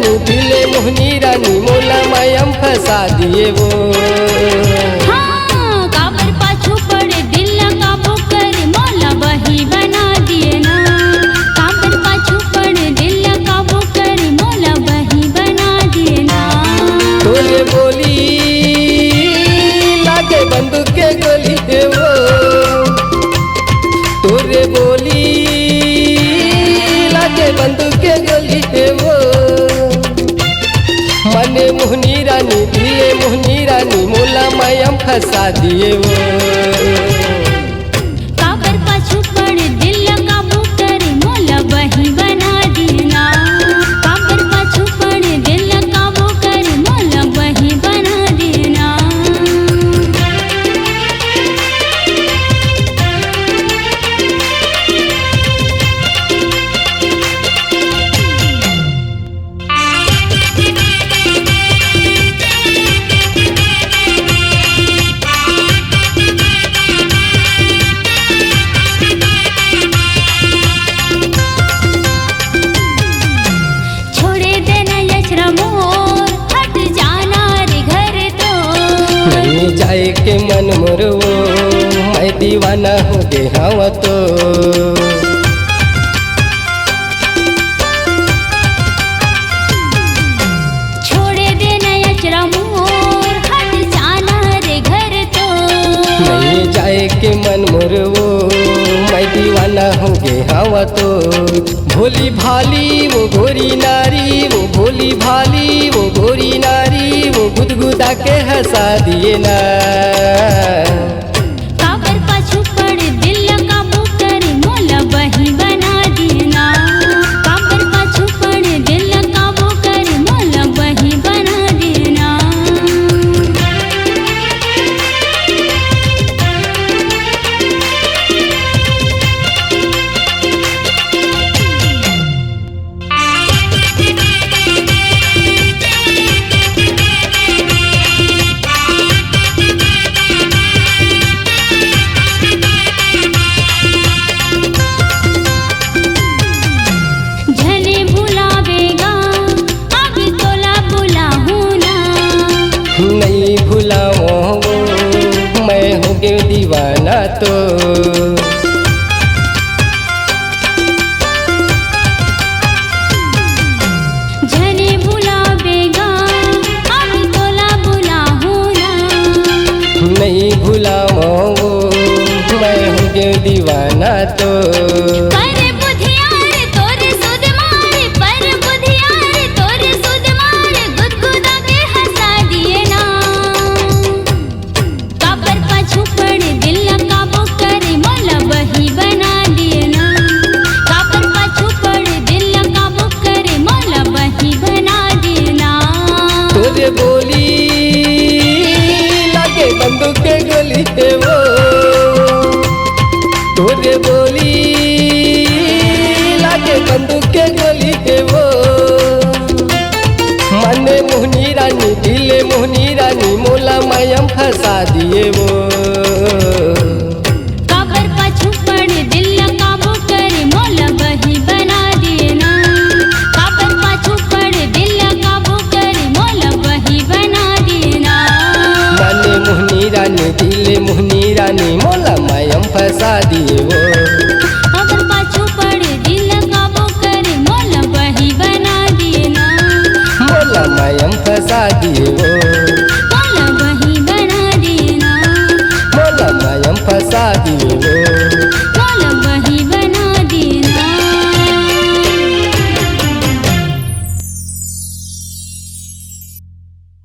रानी दिले मोहनी रानी मोला मायम फंसा दिए वो। हाँ, काबर पाछू पड़े दिल काबू कर मौला वही बना दिए ना। काबर पाछू पड़े दिल काबू कर मौला वही बना दिए ना। तोरे बोली लागे बंदूक के गोली है वो। तोरे बोली लागे बंदूक के गोली है वो। मने मोहनी रानी दिले मोहनी रानी मोला मायम फंसा दिए वो। काबर पाछू पड़े दिल काबू कर मौला वही बना दिए ना। काबर पाछू पड़े दिल काबू कर मौला वही बना दिए ना। छोड़े देना यशरा मोर हट जाना रे घर तो। नहीं जाए के मन मोर वो मैं दीवाना हो गए हवा तो। छोड़े देना यशरा मोर हट जाना रे घर तो। नहीं जाए के मन मोर वो मैं दीवाना हो गए हवा तो। भोली भाली वो गोरी नारी वो भोली भाली वो गोरी नारी वो गुदगुदा के हंसा दिए ना। काबर पाछू पड़े दिल काबू कर मौला वही बना दिए ना। काबर पाछू पड़े दिल काबू कर मौला वही बना दिए ना। झले भुलावेगा अब तोला बुलाहूं ना। नहीं भुलाओ वो मैं हो गए दीवाना तो। झले भुलावेगा अब तोला बुलाहूं ना। नहीं भुलाओ वो मैं हो गए दीवाना तो। पर बुधियार तोरे सुध मारे पर बुधियार तोरे सुध मारे गुदगुदा के हंसा दिए ना। काबर पाछू पड़े दिल काबू करे मौला वही बना दिए ना। काबर पाछू पड़े दिल काबू करे मौला वही बना दिए ना। तोरे बोली लागे बंदूक के गोली है वो। तोरे बोली लागे बंदूक के गोली है वो। मने मोहनी रानी दिले मोहनी रानी मोला मायम फंसा दिए वो। काबर पाछू पड़े दिल काबू करे मौला वही बना दिए ना। काबर पाछू पड़े दिल काबू करे मौला वही बना दिए ना। मने मोहनी रानी दिले मोहनी रानी